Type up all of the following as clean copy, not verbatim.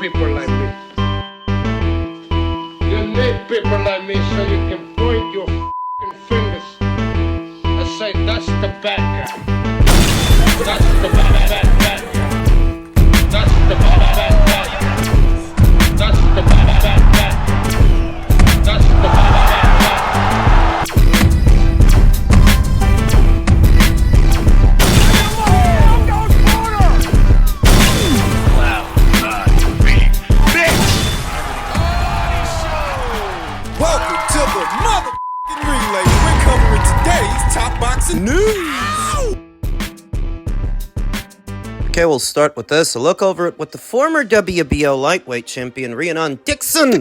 people like me. You need people like me so you can point your f***ing fingers and say, that's the bad guy. That's the bad guy. That's the bad guy. That's the bad guy. That's the bad guy. Okay, we'll start with this. A look over at what the former WBO lightweight champion Rhiannon Dixon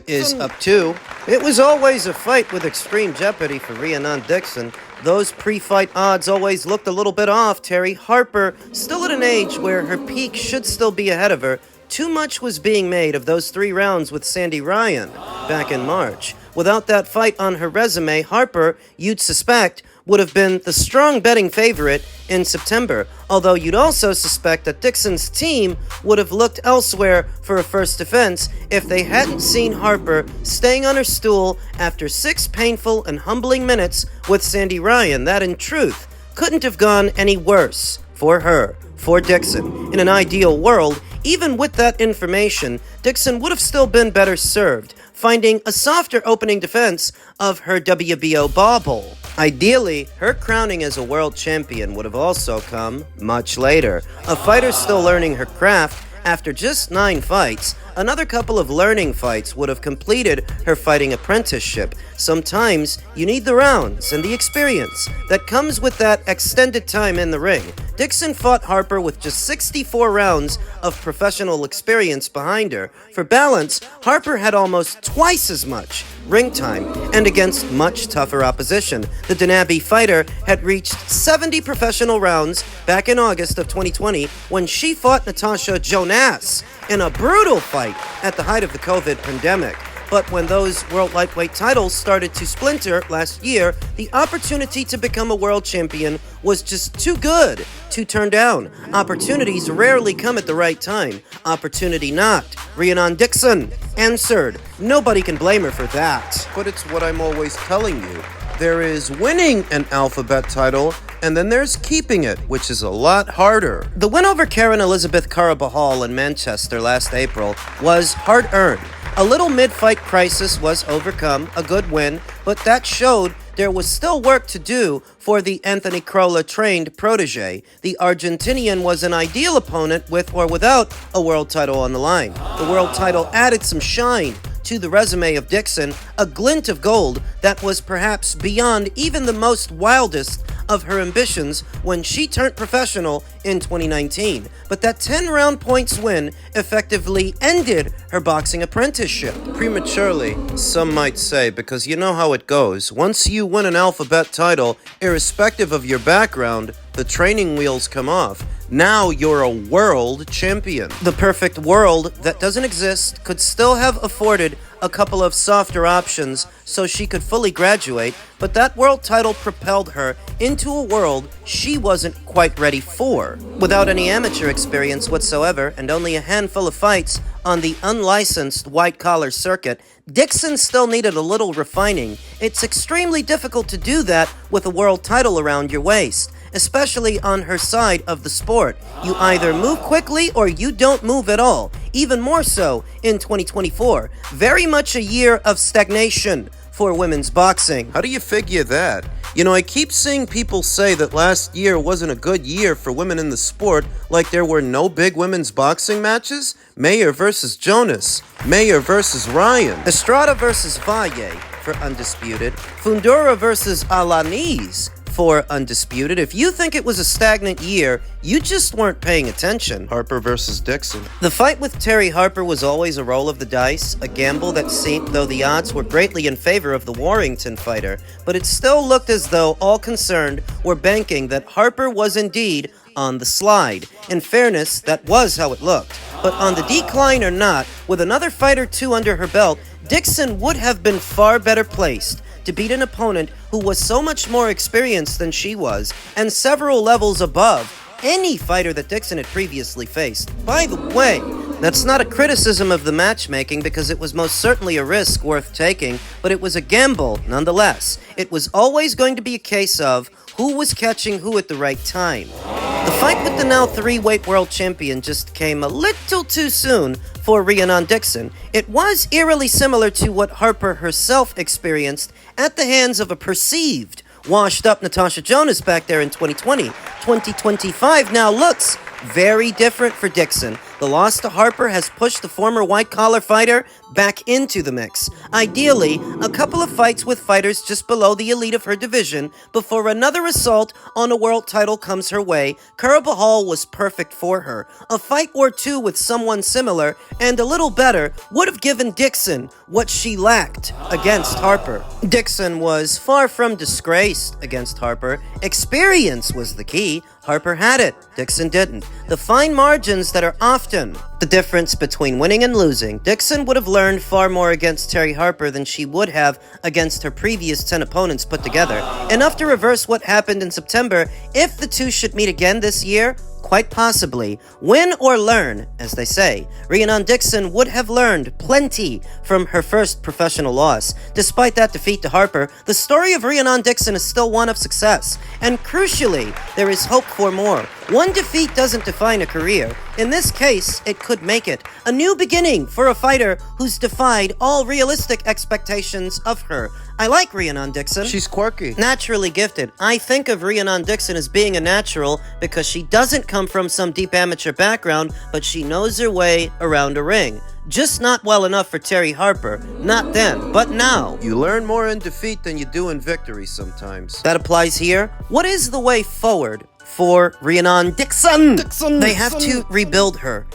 is up to. It was always a fight with extreme jeopardy for Rhiannon Dixon. Those pre-fight odds always looked a little bit off. Terry Harper, still at an age where her peak should still be ahead of her. Too much was being made of those 3 rounds with Sandy Ryan back in March. Without that fight on her resume, Harper, you'd suspect, would have been the strong betting favorite in September, although you'd also suspect that Dixon's team would have looked elsewhere for a first defense if they hadn't seen Harper staying on her stool after 6 painful and humbling minutes with Sandy Ryan. That, in truth, couldn't have gone any worse for her, for Dixon. In an ideal world, even with that information, Dixon would have still been better served, finding a softer opening defense of her WBO bauble. Ideally, her crowning as a world champion would have also come much later. A fighter still learning her craft after just 9 fights, another couple of learning fights would have completed her fighting apprenticeship. Sometimes you need the rounds and the experience that comes with that extended time in the ring. Dixon fought Harper with just 64 rounds of professional experience behind her. For balance, Harper had almost twice as much ring time and against much tougher opposition. The Denabi fighter had reached 70 professional rounds back in August of 2020 when she fought Natasha Jonas in a brutal fight at the height of the COVID pandemic. But when those world lightweight titles started to splinter last year, the opportunity to become a world champion was just too good to turn down. Opportunities rarely come at the right time. Opportunity knocked. Rhiannon Dixon answered. Nobody can blame her for that. But it's what I'm always telling you. There is winning an alphabet title, and then there's keeping it, which is a lot harder. The win over Karen Elizabeth Carabajal in Manchester last April was hard-earned. A little mid-fight crisis was overcome, a good win, but that showed there was still work to do for the Anthony Crolla-trained protege. The Argentinian was an ideal opponent with or without a world title on the line. The world title added some shine to the resume of Dixon, a glint of gold that was perhaps beyond even the most wildest of her ambitions when she turned professional in 2019. But that 10-round points win effectively ended her boxing apprenticeship. Prematurely, some might say, because you know how it goes. Once you win an alphabet title, irrespective of your background, the training wheels come off. Now you're a world champion. The perfect world that doesn't exist could still have afforded a couple of softer options so she could fully graduate, but that world title propelled her into a world she wasn't quite ready for. Without any amateur experience whatsoever and only a handful of fights on the unlicensed white-collar circuit, Dixon still needed a little refining. It's extremely difficult to do that with a world title around your waist, especially on her side of the sport. You either move quickly or you don't move at all. Even more so in 2024. Very much a year of stagnation for women's boxing. How do you figure that? You know, I keep seeing people say that last year wasn't a good year for women in the sport, like there were no big women's boxing matches. Mayer versus Jonas, Mayer versus Ryan, Estrada versus Valle for undisputed, Fundora versus Alanis for undisputed. If you think it was a stagnant year, you just weren't paying attention. Harper versus Dixon. The fight with Terry Harper was always a roll of the dice, a gamble that seemed, though the odds were greatly in favor of the Warrington fighter, but it still looked as though all concerned were banking that Harper was indeed on the slide. In fairness, that was how it looked. But on the decline or not, with another fight or two under her belt, Dixon would have been far better placed to beat an opponent who was so much more experienced than she was, and several levels above any fighter that Dixon had previously faced. By the way, That's not a criticism of the matchmaking because it was most certainly a risk worth taking, but it was a gamble nonetheless. It was always going to be a case of who was catching who at the right time. The fight with the now 3-weight world champion just came a little too soon for Rhiannon Dixon. It was eerily similar to what Harper herself experienced at the hands of a perceived washed-up Natasha Jonas back there in 2020. 2025 now looks very different for Dixon. The loss to Harper has pushed the former white-collar fighter back into the mix. Ideally, a couple of fights with fighters just below the elite of her division before another assault on a world title comes her way. Karabahal was perfect for her. A fight or two with someone similar and a little better would have given Dixon what she lacked against Harper. Dixon was far from disgraced against Harper. Experience was the key. Harper had it. Dixon didn't. The fine margins that are often the difference between winning and losing. Dixon would have learned far more against Terri Harper than she would have against her previous 10 opponents put together. Enough to reverse what happened in September if the two should meet again this year. Quite possibly. Win or learn, as they say. Rhiannon Dixon would have learned plenty from her first professional loss. Despite that defeat to Harper, the story of Rhiannon Dixon is still one of success. And crucially, there is hope for more. One defeat doesn't define a career. In this case, it could make it. A new beginning for a fighter who's defied all realistic expectations of her. I like Rhiannon Dixon. She's quirky. Naturally gifted. I think of Rhiannon Dixon as being a natural because she doesn't come from some deep amateur background, but she knows her way around a ring. Just not well enough for Terri Harper. Not then, but now. You learn more in defeat than you do in victory sometimes. That applies here. What is the way forward for Rhiannon Dixon? They have to rebuild her.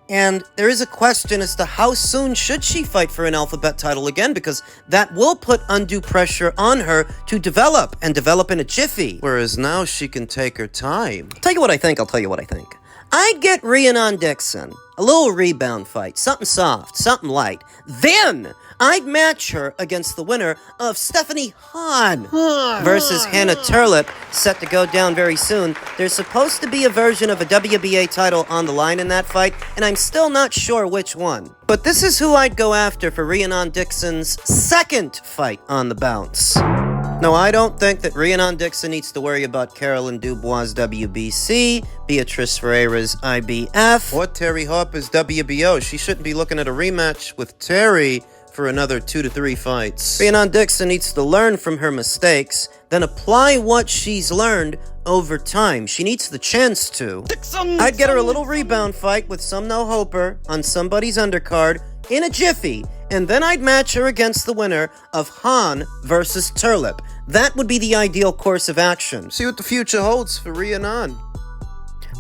And there is a question as to how soon should she fight for an alphabet title again, because that will put undue pressure on her to develop, and develop in a jiffy. Whereas now she can take her time. I'll tell you what I think. I'd get Rhiannon Dixon a little rebound fight, something soft, something light. Then I'd match her against the winner of Stephanie Hahn versus Hannah Turlip, set to go down very soon. There's supposed to be a version of a WBA title on the line in that fight, and I'm still not sure which one. But this is who I'd go after for Rhiannon Dixon's second fight on the bounce. No, I don't think that Rhiannon Dixon needs to worry about Carolyn Dubois' WBC, Beatrice Ferreira's IBF, or Terri Harper's WBO. She shouldn't be looking at a rematch with Terri for another 2 to 3 fights. Rhiannon Dixon needs to learn from her mistakes, then apply what she's learned over time. She needs the chance to. I'd get her a little rebound fight with some no-hoper on somebody's undercard in a jiffy, and then I'd match her against the winner of Hahn versus Turlip. That would be the ideal course of action. See what the future holds for Rhiannon.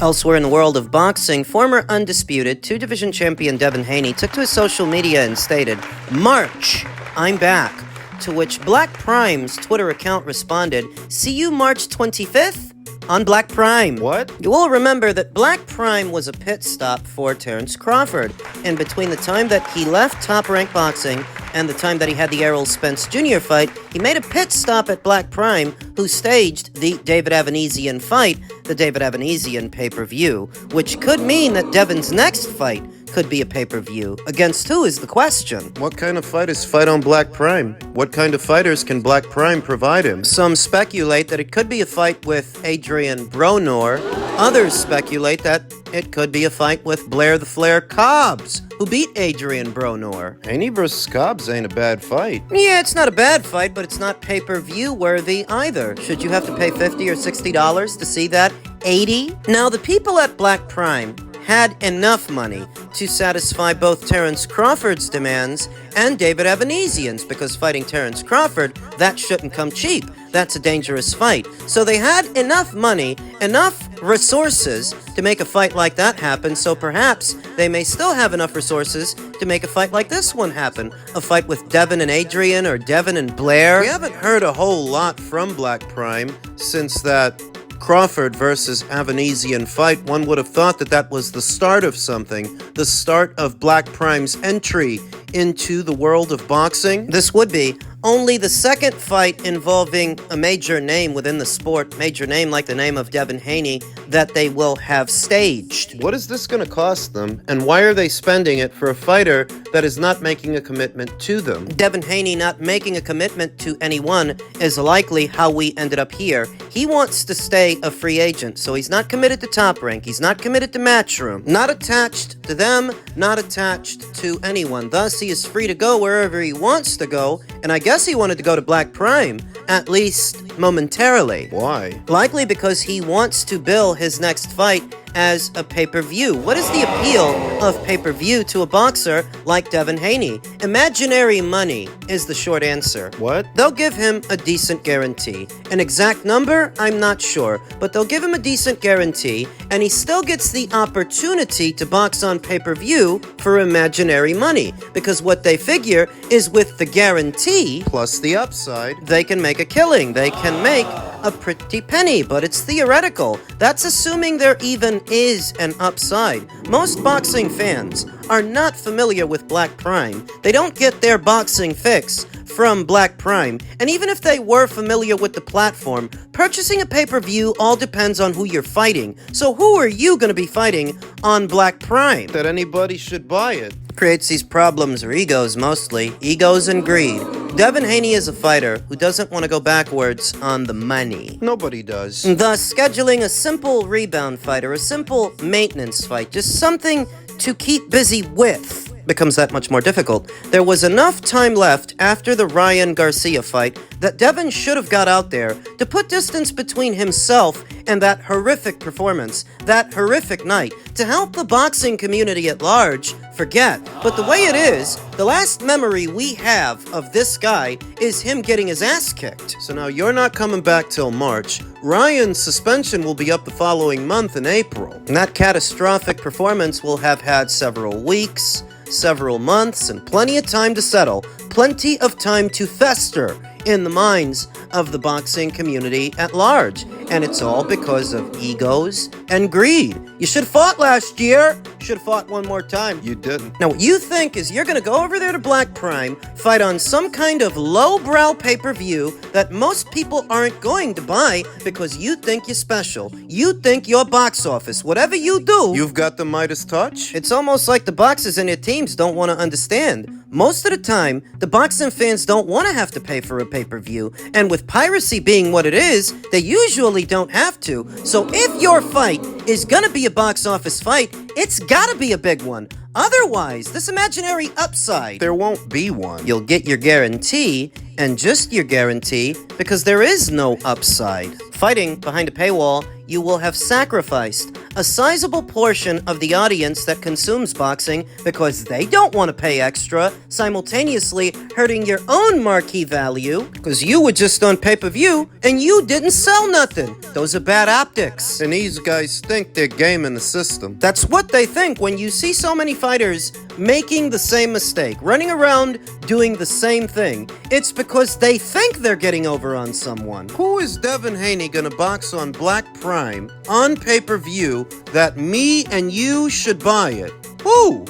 Elsewhere in the world of boxing, former undisputed 2-division champion Devon Haney took to his social media and stated, "March, I'm back." To which Black Prime's Twitter account responded, "See you March 25th on Black Prime." What? You will remember that Black Prime was a pit stop for Terrence Crawford, and between the time that he left Top Rank Boxing and the time that he had the Errol Spence Jr. fight, he made a pit stop at Black Prime, who staged the David Avanesian fight, the David Avanesian pay-per-view, which could mean that Devon's next fight could be a pay-per-view. Against who is the question? What kind of fighters fight on Black Prime? What kind of fighters can Black Prime provide him? Some speculate that it could be a fight with Adrian Bronor. Others speculate that it could be a fight with Blair the Flair Cobbs, who beat Adrian Bronor. Haney versus Cobbs ain't a bad fight. Yeah, it's not a bad fight, but it's not pay-per-view worthy either. Should you have to pay $50 or $60 to see that? $80? Now, the people at Black Prime had enough money to satisfy both Terrence Crawford's demands and David Avanesian's, because fighting Terrence Crawford, that shouldn't come cheap. That's a dangerous fight. So they had enough money, enough resources to make a fight like that happen, so perhaps they may still have enough resources to make a fight like this one happen. A fight with Devon and Adrian, or Devon and Blair. We haven't heard a whole lot from Black Prime since that Crawford versus Avanesian fight. One would have thought that that was the start of something, the start of Black Prime's entry into the world of boxing. This would be. only the second fight involving a major name within the sport, major name like the name of Devon Haney, that they will have staged. What is this going to cost them, and why are they spending it for a fighter that is not making a commitment to them? Devon Haney not making a commitment to anyone is likely how we ended up here. He wants to stay a free agent, so he's not committed to Top Rank, he's not committed to Matchroom, not attached to them, not attached to anyone. Thus, he is free to go wherever he wants to go, and I guess he wanted to go to Black Prime, at least momentarily. Why? Likely because he wants to bill his next fight as a pay-per-view. What is the appeal of pay-per-view to a boxer like Devon Haney? Imaginary money is the short answer. What? They'll give him a decent guarantee. An exact number, I'm not sure, but they'll give him a decent guarantee, and he still gets the opportunity to box on pay-per-view for imaginary money, because what they figure is with the guarantee, Plus the upside. they can make a killing. They can make a pretty penny, but it's theoretical. That's assuming there even is an upside. Most boxing fans are not familiar with Black Prime. They don't get their boxing fix from Black Prime, and even if they were familiar with the platform, purchasing a pay-per-view all depends on who you're fighting. So who are you going to be fighting on Black Prime? That anybody should buy it. Creates these problems are egos mostly. Egos and greed. Devon Haney is a fighter who doesn't want to go backwards on the money. Nobody does. Thus, scheduling a simple rebound fight or a simple maintenance fight, just something to keep busy with, becomes that much more difficult. There was enough time left after the Ryan Garcia fight that Devon should have got out there to put distance between himself and that horrific performance, that horrific night, to help the boxing community at large forget. But the way it is, the last memory we have of this guy is him getting his ass kicked. So now you're not coming back till March. Ryan's suspension will be up the following month in April. And that catastrophic performance will have had several weeks, several months, and plenty of time to settle, plenty of time to fester in the minds of the boxing community at large. And it's all because of egos and greed. You should have fought last year. Should have fought one more time. You didn't. Now, what you think is you're going to go over there to Black Prime, fight on some kind of lowbrow pay-per-view that most people aren't going to buy because you think you're special. You think you're box office. Whatever you do, You've got the Midas touch? it's almost like the boxers and their teams don't want to understand. Most of the time, the boxing fans don't want to have to pay for a pay-per-view, and with piracy being what it is, they usually don't have to. So if your fight is gonna be a box office fight, it's gotta be a big one. Otherwise, this imaginary upside, There won't be one. you'll get your guarantee, and just your guarantee, because there is no upside. Fighting behind a paywall, you will have sacrificed a sizable portion of the audience that consumes boxing because they don't want to pay extra, simultaneously hurting your own marquee value because you were just on pay-per-view and you didn't sell nothing. Those are bad optics. And these guys think they're gaming the system. That's what they think when you see so many fighters making the same mistake, running around doing the same thing. It's because they think they're getting over on someone. Who is Devon Haney gonna box on Black Prime on pay-per-view that me and you should buy it? Who?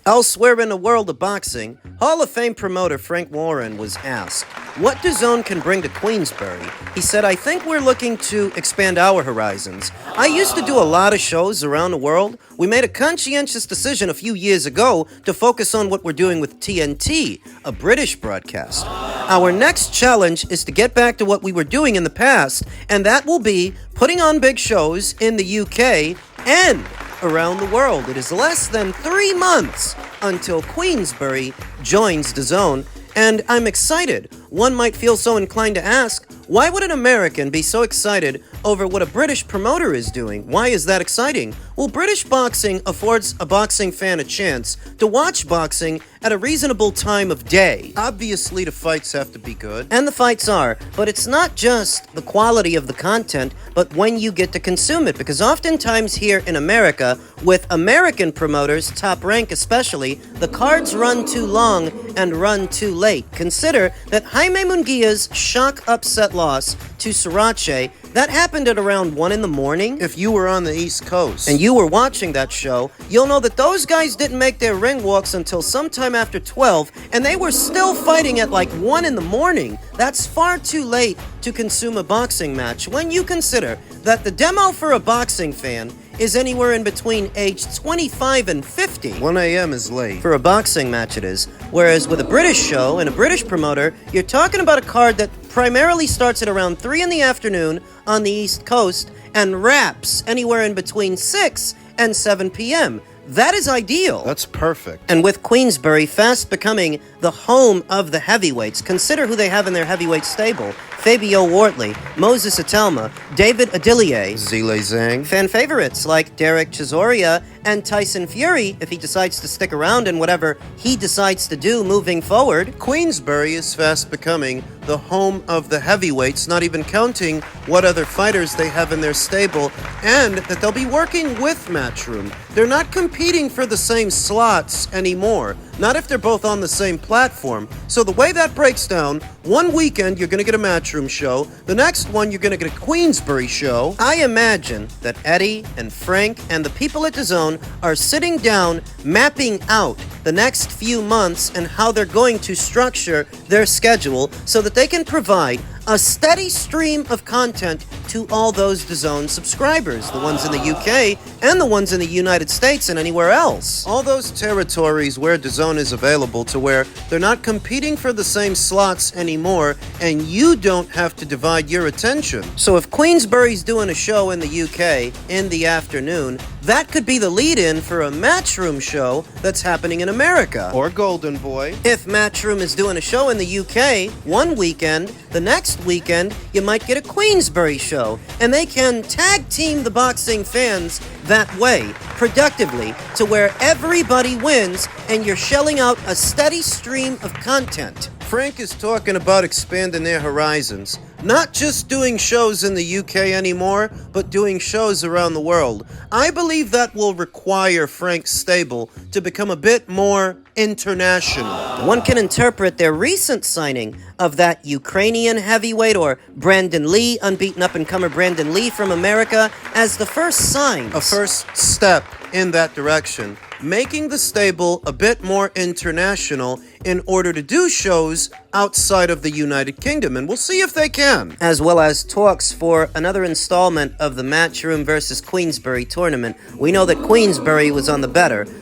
Elsewhere in the world of boxing, Hall of Fame promoter Frank Warren was asked, what DAZN can bring to Queensbury? He said, I think we're looking to expand our horizons. I used to do a lot of shows around the world. We made a conscientious decision a few years ago to focus on what we're doing with TNT, a British broadcast. Our next challenge is to get back to what we were doing in the past, and that will be putting on big shows in the UK and around the world. It is less than 3 months until Queensbury joins DAZN, and I'm excited. One might feel so inclined to ask, why would an American be so excited over what a British promoter is doing? Why is that exciting? Well, British boxing affords a boxing fan a chance to watch boxing at a reasonable time of day. Obviously, the fights have to be good. And the fights are, but it's not just the quality of the content, but when you get to consume it, because oftentimes here in America, with American promoters, Top Rank especially, the cards run too long and run too late. Consider that Jaime Munguia's shock upset loss to Sriracha That happened at around 1 in the morning. If you were on the East Coast. And you were watching that show, you'll know that those guys didn't make their ring walks until sometime after 12, and they were still fighting at like 1 in the morning. That's far too late to consume a boxing match when you consider that the demo for a boxing fan is anywhere in between age 25 and 50. 1 a.m. is late. For a boxing match it is. Whereas with a British show and a British promoter, you're talking about a card that primarily starts at around 3 in the afternoon on the East Coast and wraps anywhere in between 6 and 7 p.m. That is ideal. That's perfect. And with Queensbury fast becoming the home of the heavyweights, consider who they have in their heavyweight stable. Fabio Wortley, Moses Atelma, David Adilier, Zile Zhang. fan favorites like Derek Chisora and Tyson Fury, if he decides to stick around in whatever he decides to do moving forward. Queensbury is fast becoming the home of the heavyweights, not even counting what other fighters they have in their stable, and that they'll be working with Matchroom. They're not competing for the same slots anymore, not if they're both on the same platform. So the way that breaks down, one weekend you're going to get a Matchroom show, the next one you're going to get a Queensbury show. I imagine that Eddie and Frank and the people at DAZN are sitting down mapping out the next few months and how they're going to structure their schedule so that they can provide a steady stream of content to all those DAZN subscribers, the ones in the UK and the ones in the United States and anywhere else. All those territories where DAZN is available to where they're not competing for the same slots anymore and you don't have to divide your attention. So if Queensbury's doing a show in the UK in the afternoon, that could be the lead-in for a Matchroom show that's happening in America. Or Golden Boy. If Matchroom is doing a show in the UK one weekend, the next weekend you might get a Queensbury show, and they can tag team the boxing fans that way, productively, to where everybody wins and you're shelling out a steady stream of content. Frank is talking about expanding their horizons. Not just doing shows in the UK anymore, but doing shows around the world. I believe that will require Frank's stable to become a bit more international. One can interpret their recent signing of that Ukrainian heavyweight or Brandon Lee, unbeaten up-and-comer Brandon Lee from America, as the first signs. A first step in that direction, making the stable a bit more international in order to do shows outside of the United Kingdom, and we'll see if they can. As well as talks for another installment of the Matchroom versus Queensbury tournament. We know that Queensbury was on the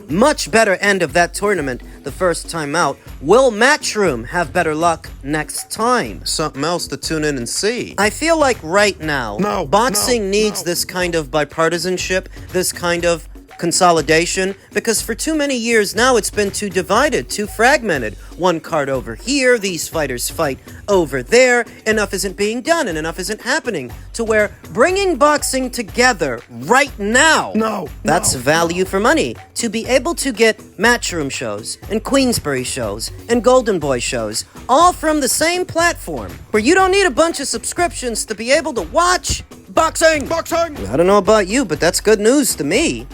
much better end of that tournament the first time out. Will Matchroom have better luck next time? Something else to tune in and see. I feel like right now, boxing needs this kind of bipartisanship, this kind of consolidation, because for too many years now it's been too divided, too fragmented. One card over here, these fighters fight over there, enough isn't being done and enough isn't happening, to where bringing boxing together right now, that's value for money. To be able to get Matchroom shows and Queensbury shows and Golden Boy shows, all from the same platform, where you don't need a bunch of subscriptions to be able to watch boxing. I don't know about you, but that's good news to me.